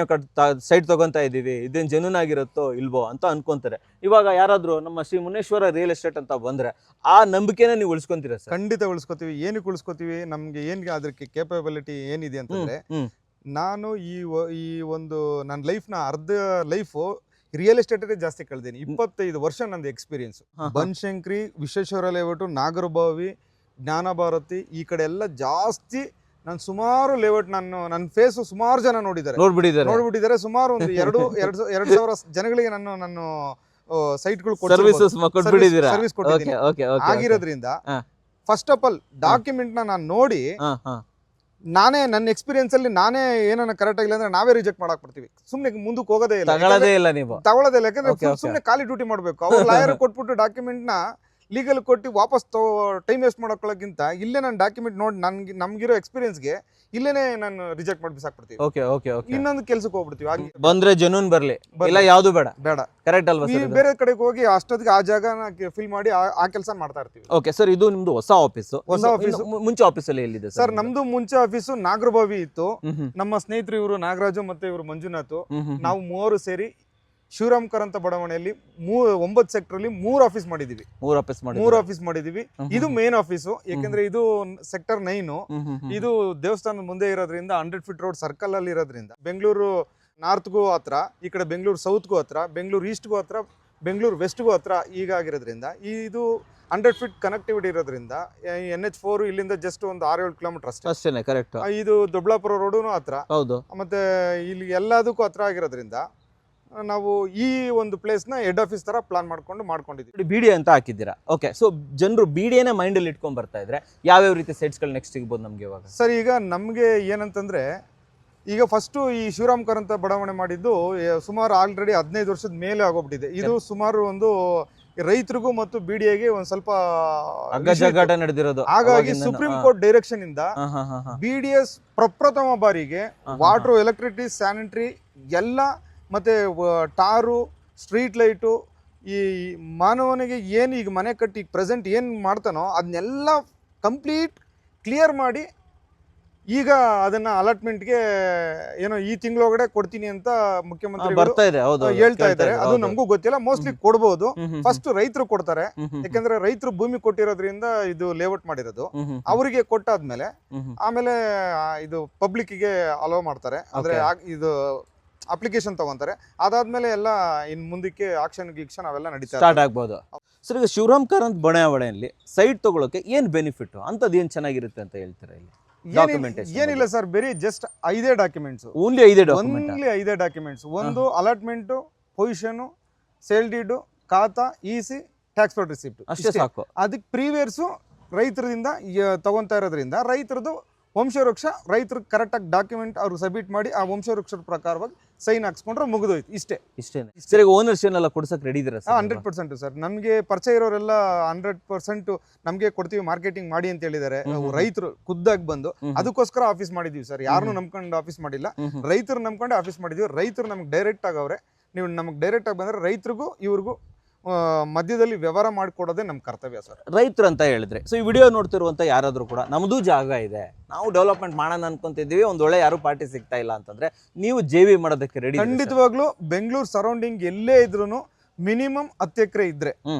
ಸೈಟ್ ತೊಗೊತಾ ಇದ್ದೀವಿ, ಇದೇನು ಜೆನ್ಯೂನ್ ಆಗಿರುತ್ತೋ ಇಲ್ವೋ ಅಂತ ಅನ್ಕೊಂತಾರೆ. ಇವಾಗ ಯಾರಾದರೂ ನಮ್ಮ ಶ್ರೀ ಮುನೇಶ್ವರ ರಿಯಲ್ ಎಸ್ಟೇಟ್ ಅಂತ ಬಂದರೆ ಆ ನಂಬಿಕೆನ ನೀವು ಉಳಿಸ್ಕೊಂತೀರಾ ಸರ್? ಖಂಡಿತ ಉಳಿಸ್ಕೋತೀವಿ. ಏನಕ್ಕೆ ಉಳಿಸ್ಕೋತೀವಿ, ನಮ್ಗೆ ಏನು ಅದಕ್ಕೆ ಕೇಪಬಿಲಿಟಿ ಏನಿದೆ ಅಂತಂದ್ರೆ, ನಾನು ಈ ಒಂದು ನನ್ನ ಲೈಫ್ನ ಅರ್ಧ ಲೈಫು ರಿಯಲ್ ಎಸ್ಟೇಟ್ ಜಾಸ್ತಿ ಕಳೆದೀನಿ. 25 ವರ್ಷ ನಂದು ಎಕ್ಸ್ಪೀರಿಯನ್ಸ್. ಬನಶಂಕರಿ, ವಿಶ್ವೇಶ್ವರ ಲೇಔಟು, ನಾಗರಬಾವಿ, ಜ್ಞಾನ ಭಾರತಿ ಈ ಕಡೆ ಎಲ್ಲ ಜಾಸ್ತಿ ನಾನು ಸುಮಾರು ಲೇಔಟ್ ನನ್ನ ಫೇಸ್ ಸುಮಾರು ಜನ ನೋಡ್ಬಿಟ್ಟಿದ್ದಾರೆ ಸುಮಾರು ಒಂದು 2,000 ಜನಗಳಿಗೆ ನಾನು ಸೈಟ್ಗಳು ಸರ್ವಿಸಸ್ ಕೊಟ್ಬಿಟ್ಟಿದ್ದೀರಾ ಸರ್ವಿಸ್ ಕೊಟ್ಟಿದ್ದೀನಿ. ಆಗಿರೋದ್ರಿಂದ ಫಸ್ಟ್ ಆಫ್ ಆಲ್ ಡಾಕ್ಯುಮೆಂಟ್ ನಾನು ನೋಡಿ ನಾನೇ ನನ್ನ ಎಕ್ಸ್ಪೀರಿಯನ್ಸ್ ಅಲ್ಲಿ ನಾನೇ ಏನನ್ನ ಕರೆಕ್ಟ್ ಆಗಿಲ್ಲ ಅಂದ್ರೆ ನಾವೇ ರಿಜೆಕ್ಟ್ ಮಾಡಕ್ ಬರ್ತೀವಿ. ಸುಮ್ನೆ ಮುಂದಕ್ಕೆ ಹೋಗೋದೇ ಇಲ್ಲ, ತಗೊಳ್ಳೋದೇ ಇಲ್ಲ ನೀವು. ಯಾಕಂದ್ರೆ ಸುಮ್ನೆ ಖಾಲಿ ಡ್ಯೂಟಿ ಮಾಡ್ಬೇಕು. ಅವ್ರು ಲಾಯರ್ ಕೊಟ್ಬಿಟ್ಟು ಡಾಕ್ಯುಮೆಂಟ್ ನ ಲೀಗಲ್ ಕೊಟ್ಟು ವಾಪಸ್ ಟೈಮ್ ವೇಸ್ಟ್ ಮಾಡೋಕ್ಕಿಂತ ಇಲ್ಲೇ ನಾನು ಡಾಕ್ಯುಮೆಂಟ್ ನೋಡಿ ನಮ್ಗಿರೋ ಎಕ್ಸ್ಪೀರಿಯನ್ಸ್ಗೆ ಇಲ್ಲೇನೆ ನಾನು ರಿಜೆಕ್ಟ್ ಮಾಡಿ ಬಿಸಾಕ್ಬಿಡ್ತೀವಿ. ಇನ್ನೊಂದು ಕೆಲ್ಸಕ್ಕೆ ಹೋಗ್ಬಿಡ್ತೀವಿ. ಹಾಗೆ ಬಂದ್ರೆ ಜೆನ್ಯೂನ್ ಬರ್ಲಿ, ಇಲ್ಲ ಯಾವ್ದು ಬೇಡ. ಕರೆಕ್ಟ್ ಅಲ್ವಾ ಸರ್? ಬೇರೆ ಕಡೆಗೆ ಹೋಗಿ ಅಷ್ಟೊತ್ತಿಗೆ ಆ ಜಾಗನ ಫಿಲ್ ಮಾಡಿ ಆ ಕೆಲಸ ಮಾಡ್ತಾ ಇರ್ತೀವಿ. ಓಕೆ ಸರ್, ಇದು ನಿಮ್ದು ಹೊಸ ಆಫೀಸ್. ಮುಂಚೆ ಆಫೀಸ್ ಅಲ್ಲಿ ಎಲ್ಲಿದೆ ಸರ್? ನಮ್ದು ಮುಂಚೆ ಆಫೀಸು ನಾಗರಬಾವಿ ಇತ್ತು. ನಮ್ಮ ಸ್ನೇಹಿತರು ಇವರು ನಾಗರಾಜು ಮತ್ತೆ ಇವರು ಮಂಜುನಾಥ್, ನಾವು ಮೂವರು ಸೇರಿ ಶಿವರಾಮ್ಕರ್ ಅಂತ ಬಡಾವಣೆಯಲ್ಲಿ 9 ಸೆಕ್ಟರ್ ಅಲ್ಲಿ 3 ಆಫೀಸ್ ಮಾಡಿದೀವಿ. 3 ಆಫೀಸ್ ಮಾಡಿದೀವಿ. ಇದು ಮೇನ್ ಆಫೀಸು, ಯಾಕಂದ್ರೆ ಇದು ಸೆಕ್ಟರ್ 9. ಇದು ದೇವಸ್ಥಾನದ ಮುಂದೆ ಇರೋದ್ರಿಂದ 100 ಫೀಟ್ ರೋಡ್ ಸರ್ಕಲ್ ಅಲ್ಲಿ ಇರೋದ್ರಿಂದ ಬೆಂಗಳೂರು ನಾರ್ತ್ಗೂ ಹತ್ರ, ಈ ಕಡೆ ಬೆಂಗಳೂರು ಸೌತ್ಗೂ ಹತ್ರ, ಬೆಂಗಳೂರು ಈಸ್ಟ್ಗೂ ಹತ್ರ, ಬೆಂಗಳೂರು ವೆಸ್ಟ್ಗೂ ಹತ್ರ ಆಗಿರೋದ್ರಿಂದ ಇದು 100 ಫೀಟ್ ಕನೆಕ್ಟಿವಿಟಿ ಇರೋದ್ರಿಂದ NH4 ಇಲ್ಲಿಂದ ಜಸ್ಟ್ ಒಂದು 6-7 ಕಿಲೋಮೀಟರ್ ಅಷ್ಟೇ. ಕರೆಕ್ಟ್. ಇದು ದೊಡ್ಡಬಳ್ಳಾಪುರ ರೋಡುನು ಹತ್ರ, ಮತ್ತೆ ಇಲ್ಲಿ ಎಲ್ಲದಕ್ಕೂ ಹತ್ರ ಆಗಿರೋದ್ರಿಂದ ನಾವು ಈ ಒಂದು ಪ್ಲೇಸ್ ನ ಹೆಡ್ ಆಫೀಸ್ ತರ ಪ್ಲಾನ್ ಮಾಡ್ಕೊಂಡಿದ್ದೀವಿ. BDA ಅಂತ ಹಾಕಿದ್ದೀರಾ. ಓಕೆ, ಸೊ ಜನರು BDAನ ಮೈಂಡ್ ಅಲ್ಲಿ ಇಟ್ಕೊಂಡ್ ಬರ್ತಾ ಇದ್ರೆ ಯಾವ್ಯಾವ ರೀತಿ ಸೈಟ್ಸ್ ಗಳು ನೆಕ್ಸ್ಟ್ ಸಿಗ್ಬೋದು ನಮ್ಗೆ ಇವಾಗ? ಸರ್, ಈಗ ನಮ್ಗೆ ಏನಂತಂದ್ರೆ, ಈಗ ಫಸ್ಟ್ ಈ ಶಿವರಾಮ್ಕರ್ ಅಂತ ಬಡಾವಣೆ ಮಾಡಿದ್ದು ಸುಮಾರು ಆಲ್ರೆಡಿ 15 ವರ್ಷದ ಮೇಲೆ ಆಗೋಗ್ಬಿಟ್ಟಿದೆ. ಇದು ಸುಮಾರು ಒಂದು ರೈತರಿಗೂ ಮತ್ತು BDAಗೆ ಒಂದ್ ಸ್ವಲ್ಪ ಜಗಾಟ ನಡೆದಿರೋದು. ಹಾಗಾಗಿ ಸುಪ್ರೀಂ ಕೋರ್ಟ್ ಡೈರೆಕ್ಷನ್ ಇಂದ BDA ಪ್ರಪ್ರಥಮ ಬಾರಿಗೆ ವಾಟರ್, ಎಲೆಕ್ಟ್ರಿಸಿಟಿ, ಸ್ಯಾನಿಟರಿ ಎಲ್ಲ ಮತ್ತೆ ಟಾರು, ಸ್ಟ್ರೀಟ್ ಲೈಟು, ಈ ಮಾನವನಿಗೆ ಏನು ಈಗ ಮನೆ ಕಟ್ಟಿ ಪ್ರೆಸೆಂಟ್ ಏನು ಮಾಡ್ತಾನೋ ಅದನ್ನೆಲ್ಲ ಕಂಪ್ಲೀಟ್ ಕ್ಲಿಯರ್ ಮಾಡಿ ಈಗ ಅದನ್ನ ಅಲಾಟ್ಮೆಂಟ್ಗೆ ಏನೋ ಈ ತಿಂಗಳೊಳಗಡೆ ಕೊಡ್ತೀನಿ ಅಂತ ಮುಖ್ಯಮಂತ್ರಿ ಹೇಳ್ತಾ ಇದ್ದಾರೆ. ಅದು ನಮಗೂ ಗೊತ್ತಿಲ್ಲ, ಮೋಸ್ಟ್ಲಿ ಕೊಡ್ಬೋದು. ಫಸ್ಟ್ ರೈತರು ಕೊಡ್ತಾರೆ, ಯಾಕಂದ್ರೆ ರೈತರು ಭೂಮಿ ಕೊಟ್ಟಿರೋದ್ರಿಂದ ಇದು ಲೇಔಟ್ ಮಾಡಿರೋದು. ಅವರಿಗೆ ಕೊಟ್ಟಾದ್ಮೇಲೆ ಆಮೇಲೆ ಇದು ಪಬ್ಲಿಕ್ಗೆ ಅಲೋ ಮಾಡ್ತಾರೆ, ಅಂದ್ರೆ ಇದು ಅಪ್ಲಿಕೇಶನ್ ತಗೊಂತಾರೆ. ಅದಾದ್ಮೇಲೆ ಎಲ್ಲ ಇನ್ ಮುಂದಕ್ಕೆ ಆಕ್ಷನ್ ಅವೆಲ್ಲ ನಡೀತಾ ಸ್ಟಾರ್ಟ್ ಆಗ್ಬೋದು. ಸರ್, ಈಗ ಶಿವರಾಮ್ಕರ್ ಅಂತ ಬಡಾವಣೆಯಲ್ಲಿ ಸೈಟ್ ತಗೊಳಕ್ಕೆ ಏನ್ ಬೆನಿಫಿಟ್, ಅಂತದ್ದು ಏನ್ ಚೆನ್ನಾಗಿರುತ್ತೆ ಅಂತ ಹೇಳ್ತೀರಾ? ಇಲ್ಲಿ ಏನಿಲ್ಲ ಸರ್, ಬರೀ ಜಸ್ಟ್ 5 ಡಾಕ್ಯುಮೆಂಟ್ಸ್. Only 5 documents. ಒಂದು ಅಲಾಟ್ಮೆಂಟ್, ಪೊಸಿಷನ್, ಸೇಲ್ ಡೀಡ್, ಖಾತಾ, EC, ಟ್ಯಾಕ್ಸ್ ಪೇಡ್ ರಿಸಿಪ್ಟ್, ಅಷ್ಟೇ ಸಾಕು. ಅದಕ್ಕೆ ಪ್ರೀವಿಯರ್ಸ್ ರೈತರಿಂದ ತಗೊಂತಾ ಇರೋದ್ರಿಂದ ರೈತರದು ವಂಶವೃಕ್ಷ, ರೈತರು ಕರೆಕ್ಟಾಗಿ ಡಾಕ್ಯುಮೆಂಟ್ ಅವರು ಸಬ್ಮಿಟ್ ಮಾಡಿ ಆ ವಂಶವೃಕ್ಷದ ಪ್ರಕಾರವಾಗಿ ಸೈನ್ ಹಾಕ್ಸ್ಕೊಂಡ್ರೆ ಮುಗಿದೋಯ್ತು. ಇಷ್ಟೇ. ಸರ್, ಓನರ್ಶಿಪ್ ಎಲ್ಲ ಕೊಡ್ಸಕ್ ರೆಡಿ ಇದ್ದೀರಾ? 100% ಸರ್. ನಮಗೆ ಪರಿಚಯ ಇರೋರೆಲ್ಲ 100% ನಮಗೆ ಕೊಡ್ತೀವಿ, ಮಾರ್ಕೆಟಿಂಗ್ ಮಾಡಿ ಅಂತ ಹೇಳಿದ್ದಾರೆ. ರೈತರು ಖುದ್ದಾಗಿ ಬಂದು ಅದಕ್ಕೋಸ್ಕರ ಆಫೀಸ್ ಮಾಡಿದೀವಿ ಸರ್. ಯಾರನ್ನೂ ನಂಬ್ಕೊಂಡು ಆಫೀಸ್ ಮಾಡಿಲ್ಲ, ರೈತರು ನಂಬ್ಕೊಂಡೆ ಆಫೀಸ್ ಮಾಡಿದೀವಿ. ರೈತರು ನಮ್ಗೆ ಡೈರೆಕ್ಟ್ ಆಗವ್ರೆ. ನೀವು ನಮ್ಗೆ ಡೈರೆಕ್ಟ್ ಆಗಿ ಬಂದ್ರೆ ರೈತರಿಗೂ ಇವ್ರಿಗೂ ಮಧ್ಯದಲ್ಲಿ ವ್ಯವಹಾರ ಮಾಡಿಕೊಡೋದೇ ನಮ್ಮ ಕರ್ತವ್ಯ ಸರ್. ರೈತರು ಅಂತ ಹೇಳಿದ್ರೆ, ಸೊ ಈ ವಿಡಿಯೋ ನೋಡ್ತಿರುವಂತ ಯಾರಾದ್ರೂ ಕೂಡ ನಮ್ದು ಜಾಗ ಇದೆ, ನಾವು ಡೆವಲಪ್ಮೆಂಟ್ ಮಾಡೋಣ ಅನ್ಕೊಂತಿದ್ದೀವಿ, ಒಂದ್ ಒಳ್ಳೆ ಯಾರು ಪಾರ್ಟಿ ಸಿಗ್ತಾ ಇಲ್ಲ ಅಂತಂದ್ರೆ ನೀವು JV ಮಾಡೋದಕ್ಕೆ ರೆಡಿ? ಖಂಡಿತವಾಗ್ಲೂ ಬೆಂಗಳೂರು ಸರೌಂಡಿಂಗ್ ಎಲ್ಲೇ ಇದ್ರು ಮಿನಿಮಮ್ 10 ಎಕರೆ ಇದ್ರೆ,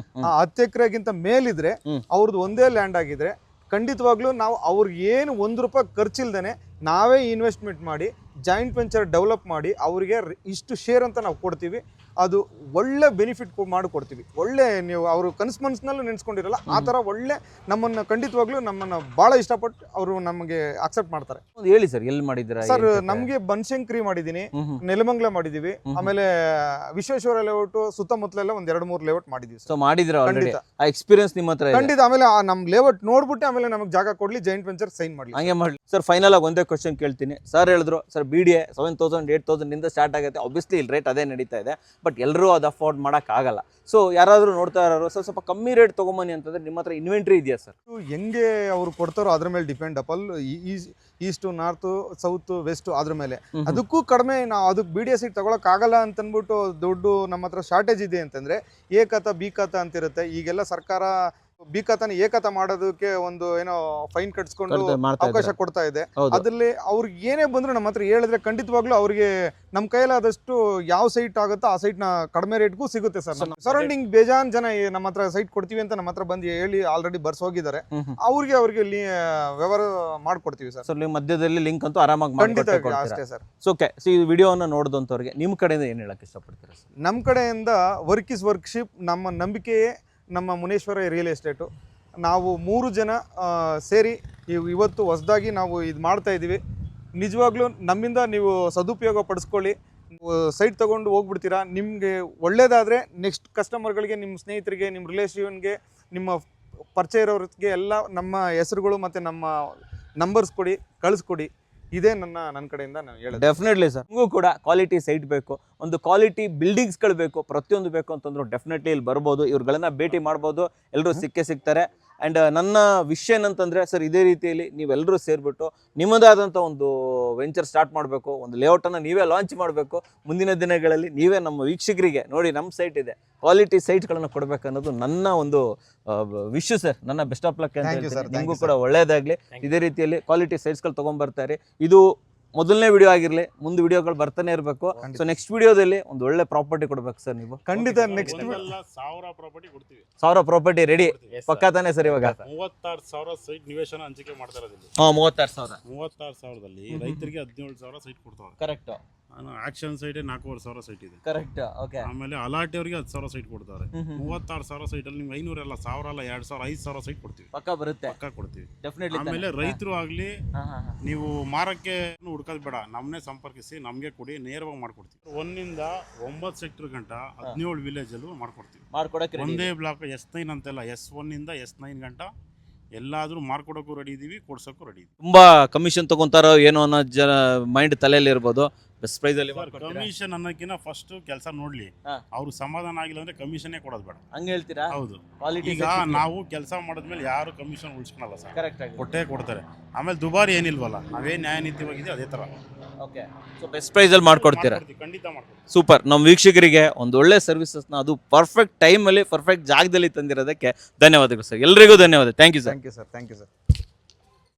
ಆ 10 ಎಕರೆಗಿಂತ ಮೇಲಿದ್ರೆ, ಅವ್ರದ್ದು ಒಂದೇ ಲ್ಯಾಂಡ್ ಆಗಿದ್ರೆ ಖಂಡಿತವಾಗ್ಲೂ ನಾವು ಅವ್ರಿಗೆ ಏನು ₹1 ಖರ್ಚಿಲ್ದೇನೆ ನಾವೇ ಇನ್ವೆಸ್ಟ್ಮೆಂಟ್ ಮಾಡಿ ಜಾಯಿಂಟ್ ವೆಂಚರ್ ಡೆವಲಪ್ ಮಾಡಿ ಅವರಿಗೆ ಇಷ್ಟು ಶೇರ್ ಅಂತ ನಾವು ಕೊಡ್ತೀವಿ. ಅದು ಒಳ್ಳೆ ಬೆನಿಫಿಟ್ ಮಾಡಿಕೊಡ್ತೀವಿ. ಒಳ್ಳೆ ನೀವು ಅವರು ಕನ್ಸ್ಮನ್ಸ್ನಲ್ಲೂ ನೆನೆಸ್ಕೊಂಡಿರಲ್ಲ, ಆ ಥರ ಒಳ್ಳೆ ನಮ್ಮನ್ನು ಖಂಡಿತವಾಗ್ಲೂ ನಮ್ಮನ್ನು ಭಾಳ ಇಷ್ಟಪಟ್ಟು ಅವರು ನಮಗೆ ಅಕ್ಸೆಪ್ಟ್ ಮಾಡ್ತಾರೆ. ಹೇಳಿ ಸರ್, ಎಲ್ಲಿ ಮಾಡಿದ್ದೀರಾ? ಸರ್, ನಮಗೆ ಬನಶಂಕರಿ ಮಾಡಿದ್ದೀನಿ, ನೆಲಮಂಗಲ ಮಾಡಿದ್ದೀವಿ, ಆಮೇಲೆ ವಿಶ್ವೇಶ್ವರ ಲೇಔಟ್ ಸುತ್ತಮುತ್ತಲೆಲ್ಲ ಒಂದು 2-3 ಲೇಔಟ್ ಮಾಡಿದ್ದೀವಿ. ಸೊ ಮಾಡಿದ್ರೆ ಎಕ್ಸ್ಪೀರಿಯನ್ಸ್ ನಿಮ್ಮ ಹತ್ರ ಖಂಡಿತ. ಆಮೇಲೆ ನಮ್ಮ ಲೇಔಟ್ ನೋಡ್ಬಿಟ್ಟು ಆಮೇಲೆ ನಮಗೆ ಜಾಗ ಕೊಡ್ಲಿ, ಜಾಯಿಂಟ್ ವೆಂಚರ್ ಸೈನ್ ಮಾಡಲಿ, ಹಂಗೆ ಮಾಡಲಿ. ಸರ್, ಫೈನಲ್ ಆಗಿ ಒಂದೇ ಕ್ವಶನ್ ಕೇಳ್ತೀನಿ. ಸರ್ ಹೇಳಿದ್ರು, ಸರ್ BDA 7,000 8,000 ಇಂದ ಸ್ಟಾರ್ಟ್ ಆಗುತ್ತೆ. ಆಬ್ವಿಯಸ್ಲಿ ಇಲ್ಲಿ ರೇಟ್ ಅದೇ ನಡೀತಾ ಇದೆ, ಬಟ್ ಎಲ್ಲರೂ ಅದು ಅಫೋರ್ಡ್ ಮಾಡೋಕ್ಕಾಗಲ್ಲ. ಸೊ ಯಾರಾದರೂ ನೋಡ್ತಾ ಇರೋರು ಸರ್ ಸ್ವಲ್ಪ ಕಮ್ಮಿ ರೇಟ್ ತೊಗೊಂಬನ್ನಿ ಅಂತಂದ್ರೆ ನಿಮ್ಮ ಹತ್ರ ಇನ್ವೆಂಟ್ರಿ ಇದೆಯಾ ಸರ್? ಹೆಂಗೆ ಅವ್ರು ಕೊಡ್ತಾರೋ ಅದ್ರ ಮೇಲೆ ಡಿಪೆಂಡ್ ಅಪಲ್. ಈಸ್ಟು, ನಾರ್ತು, ಸೌತ್, ವೆಸ್ಟ್ ಅದ್ರ ಮೇಲೆ. ಅದಕ್ಕೂ ಕಡಿಮೆ ನಾವು ಅದಕ್ಕೆ BDA ಸೀಟ್ ತಗೊಳಕ್ಕಾಗಲ್ಲ ಅಂತಂದ್ಬಿಟ್ಟು ದುಡ್ಡು ನಮ್ಮ ಹತ್ರ ಶಾರ್ಟೇಜ್ ಇದೆ ಅಂತಂದ್ರೆ ಎ ಖಾತಾ, ಬಿ ಖಾತಾ ಅಂತಿರುತ್ತೆ. ಈಗೆಲ್ಲ ಸರ್ಕಾರ ಬಿ ಖಾತಾನ ಎ ಖಾತಾ ಮಾಡೋದಕ್ಕೆ ಒಂದು ಏನೋ ಫೈನ್ ಕಟ್ಸ್ಕೊಂಡು ಅವಕಾಶ ಕೊಡ್ತಾ ಇದೆ. ಅದ್ರಲ್ಲಿ ಅವ್ರಿಗೆ ಏನೇ ಬಂದ್ರು ನಮ್ಮ ಹತ್ರ ಹೇಳಿದ್ರೆ ಖಂಡಿತವಾಗ್ಲೂ ಅವ್ರಿಗೆ ನಮ್ಮ ಕೈಲಾದಷ್ಟು ಯಾವ ಸೈಟ್ ಆಗುತ್ತೋ ಆ ಸೈಟ್ ನ ಕಡಿಮೆ ರೇಟ್ಗೂ ಸಿಗುತ್ತೆ ಸರ್. ಸರೌಂಡಿಂಗ್ ಬೇಜಾನ್ ಜನ ನಮ್ಮ ಹತ್ರ ಸೈಟ್ ಕೊಡ್ತೀವಿ ಅಂತ ನಮ್ಮ ಹತ್ರ ಬಂದು ಹೇಳಿ ಆಲ್ರೆಡಿ ಬರ್ಸೋಗಿದ್ದಾರೆ. ಅವ್ರಿಗೆ ವ್ಯವಹಾರ ಮಾಡ್ಕೊಡ್ತೀವಿ ಸರ್. ನಿಮ್ಮ ಮಧ್ಯದಲ್ಲಿ ಲಿಂಕ್ ಅಂತೂ ಆರಾಮಾಗಿ ಖಂಡಿತ ಅಷ್ಟೇ ಸರ್. ಓಕೆ, ಈ ವಿಡಿಯೋನ ನೋಡಿದಂಥವ್ರಿಗೆ ನಿಮ್ಮ ಕಡೆಯಿಂದ ಏನು ಹೇಳಕ್ ಇಷ್ಟಪಡ್ತೀರಾ ಸರ್? ನಮ್ಮ ಕಡೆಯಿಂದ ವರ್ಕ್ ಇಸ್ ವರ್ಕ್ಶಿಪ್, ನಮ್ಮ ನಂಬಿಕೆಯೇ ನಮ್ಮ ಮುನೇಶ್ವರ ರಿಯಲ್ ಎಸ್ಟೇಟು. ನಾವು 3 ಜನ ಸೇರಿ ಇವತ್ತು ಹೊಸದಾಗಿ ನಾವು ಇದು ಮಾಡ್ತಾ ಇದ್ದೀವಿ. ನಿಜವಾಗ್ಲೂ ನಮ್ಮಿಂದ ನೀವು ಸದುಪಯೋಗ ಪಡಿಸ್ಕೊಳ್ಳಿ. ಸೈಟ್ ತೊಗೊಂಡು ಹೋಗ್ಬಿಡ್ತೀರಾ, ನಿಮಗೆ ಒಳ್ಳೇದಾದರೆ ನೆಕ್ಸ್ಟ್ ಕಸ್ಟಮರ್ಗಳಿಗೆ, ನಿಮ್ಮ ಸ್ನೇಹಿತರಿಗೆ, ನಿಮ್ಮ ರಿಲೇಷನ್ಗೆ, ನಿಮ್ಮ ಪರಿಚಯ ಇರೋರಿಗೆ ಎಲ್ಲ ನಮ್ಮ ಹೆಸರುಗಳು ಮತ್ತು ನಮ್ಮ ನಂಬರ್ಸ್ ಕೊಡಿ, ಕಳಿಸ್ಕೊಡಿ. ಇದೇ ನನ್ನ ಕಡೆಯಿಂದ ನಾನು ಹೇಳೋದು. ಡೆಫಿನೆಟ್ಲಿ ಸರ್, ನಿಮಗೂ ಕೂಡ ಕ್ವಾಲಿಟಿ ಸೈಟ್ ಬೇಕು, ಒಂದು ಕ್ವಾಲಿಟಿ ಬಿಲ್ಡಿಂಗ್ಸ್ಗಳು ಬೇಕು, ಪ್ರತಿಯೊಂದು ಬೇಕು ಅಂತಂದ್ರು ಡೆಫಿನೆಟ್ಲಿ ಇಲ್ಲಿ ಬರ್ಬೋದು, ಇವ್ರುಗಳನ್ನ ಭೇಟಿ ಮಾಡ್ಬೋದು, ಎಲ್ಲರೂ ಸಿಗ್ತಾರೆ. ಆ್ಯಂಡ್ ನನ್ನ ವಿಷಯ ಏನಂತಂದರೆ ಸರ್, ಇದೇ ರೀತಿಯಲ್ಲಿ ನೀವೆಲ್ಲರೂ ಸೇರಿಬಿಟ್ಟು ನಿಮ್ಮದಾದಂಥ ಒಂದು ವೆಂಚರ್ ಸ್ಟಾರ್ಟ್ ಮಾಡಬೇಕು, ಒಂದು ಲೇಔಟನ್ನು ನೀವೇ ಲಾಂಚ್ ಮಾಡಬೇಕು. ಮುಂದಿನ ದಿನಗಳಲ್ಲಿ ನೀವೇ ನಮ್ಮ ವೀಕ್ಷಕರಿಗೆ ನೋಡಿ ನಮ್ಮ ಸೈಟ್ ಇದೆ, ಕ್ವಾಲಿಟಿ ಸೈಟ್ಗಳನ್ನು ಕೊಡಬೇಕು ಅನ್ನೋದು ನನ್ನ ಒಂದು ವಿಶ್ ಸರ್. ನನ್ನ ಬೆಸ್ಟ್ ಆಫ್ ಲಕ್ ಅಂತ ಹೇಳ್ತೀನಿ. ನಿಮಗೂ ಕೂಡ ಒಳ್ಳೆಯದಾಗಲಿ. ಇದೇ ರೀತಿಯಲ್ಲಿ ಕ್ವಾಲಿಟಿ ಸೈಟ್ಸ್ಗಳು ತೊಗೊಂಡ್ಬರ್ತಾರೆ. ಇದು ಮೊದಲನೇ ವಿಡಿಯೋ ಆಗಿರಲಿ, ಮುಂದೆ ವಿಡಿಯೋಗಳು ಬರ್ತಾನೆ ಇರಬೇಕು. ಸೊ ನೆಕ್ಸ್ಟ್ ವಿಡಿಯೋದಲ್ಲಿ ಒಂದು ಒಳ್ಳೆ ಪ್ರಾಪರ್ಟಿ ಕೊಡಬೇಕು ಸರ್ ನೀವು. ಖಂಡಿತ ನೆಕ್ಸ್ಟ್ 1000 ಪ್ರಾಪರ್ಟಿ ಕೊಡ್ತೀವಿ. 1000 ಪ್ರಾಪರ್ಟಿ ರೆಡಿ ಪಕ್ಕಾ ತಾನೆ ಸರ್? ಇವಾಗ 36,000 ಸೈಟ್ ನಿವೇಶನ ಹಂಚಿಕೆ ಮಾಡ್ತಾ ಇರೋದಿಲ್ಲ. 36,000 ರೈತರಿಗೆ 17,000 ಸೈಟ್ ಕೊಡ್ತಾರೆ. ಕರೆಕ್ಟ್. ಆಕ್ಷನ್ ಸೈಟ್ 4,500 ಸೈಟ್ ಇದೆ. ಕರೆಕ್ಟ್. ಓಕೆ. ಆಮೇಲೆ ಅಲಾಟಿ ಅವರಿಗೆ 10,000 ಸೈಟ್ ಕೊಡ್ತಾರೆ. 36,000 ಸೈಟ್ ಅಲ್ಲಿ ನಿಮ್ಗೆ 500 ಅಲ್ಲ, 1000 ಅಲ್ಲ, 2,000, 5,000 ಸೈಟ್ ಕೊಡ್ತೀವಿ. ಪಕ್ಕಾ ಬರುತ್ತೆ. ಪಕ್ಕ ಕೊಡ್ತೀವಿ. ಡೆಫಿನೆಟ್ಲಿ. ಆಮೇಲೆ ರೈತರು ಆಗ್ಲಿ, ನೀವು ಮಾರಕ್ಕೆ ಹುಡ್ಕೋದ್ ಬೇಡ, ನಮ್ಮನ್ನೇ ಸಂಪರ್ಕಿಸಿ, ನಮ್ಗೆ ಕೊಡಿ, ನೇರವಾಗಿ ಮಾಡ್ಕೊಡ್ತೀವಿ. 1 ಇಂದ 9 ಸೆಕ್ಟರ್ ಗಂಟ 17 ವಿಲೇಜ್ ಅಲ್ಲೂ ಮಾಡ್ಕೊಡ್ತೀವಿ. ಮಾಡ್ಕೊಡಕ್ಕೆ ಒಂದೇ ಬ್ಲಾಕ್ S9 ಅಂತೆಲ್ಲ, S1 ಇಂದ S9 ಗಂಟ ಎಲ್ಲಾದ್ರೂ ಮಾಡ್ಕೊಡೋಕ್ಕೂ ರೆಡಿ ಇದೀವಿ, ಕೊಡ್ಸೋಕ್ಕೂ ರೆಡಿ ಇದೀವಿ. ತುಂಬಾ ಕಮಿಷನ್ ತಗೊಂತಾರೋ ಏನೋ ಅನ್ನೋ ಮೈಂಡ್ ತಲೆಯಲ್ಲಿ ಇರ್ಬೋದು. ಬೆಸ್ಟ್ ಪ್ರೈಸ್ ಅಲ್ಲಿ ಕಮಿಷನ್ ಅನ್ನೋಕ್ಕಿಂತ ಫಸ್ಟ್ ಕೆಲಸ ನೋಡ್ಲಿ, ಅವ್ರು ಸಮಾಧಾನ ಆಗಿಲ್ಲ ಅಂದ್ರೆ ಕಮಿಷನ್ನೇ ಕೊಡೋದು ಬೇಡ. ಹಂಗೆ ಹೇಳ್ತೀರಾ? ಹೌದು. ಕ್ವಾಲಿಟಿ ಈಗ ನಾವು ಕೆಲಸ ಮಾಡಿದ್ಮೇಲೆ ಯಾರು ಕಮಿಷನ್ ಉಳಿಸ್ಕೊಳಲ್ಲ ಸರ್. ಕರೆಕ್ಟ್ ಆಗಿ ಕೊಟ್ಟೇ ಕೊಡ್ತಾರೆ. ಆಮೇಲೆ ದುಬಾರಿ ಏನಿಲ್ವಲ್ಲ, ನಾವೇನ್ ನ್ಯಾಯ ನೀತಿವಾಗಿದೆ ಅದೇ ತರ. ಓಕೆ. ಸೊ ಬೆಸ್ಟ್ ಪ್ರೈಸ್ ಅಲ್ಲಿ ಮಾಡ್ಕೊಡ್ತೀರಾ? ಖಂಡಿತ ಮಾಡ್ಕೊಡ್ತೀವಿ. ಸೂಪರ್. ನಮ್ಮ ವೀಕ್ಷಕರಿಗೆ ಒಂದು ಒಳ್ಳೆ ಸರ್ವಿಸಸ್ನ, ಅದು ಪರ್ಫೆಕ್ಟ್ ಟೈಮಲ್ಲಿ ಪರ್ಫೆಕ್ಟ್ ಜಾಗದಲ್ಲಿ ತಂದಿರೋದಕ್ಕೆ ಧನ್ಯವಾದಗಳು ಸರ್. ಎಲ್ರಿಗೂ ಧನ್ಯವಾದ. Thank you sir. Thank you sir.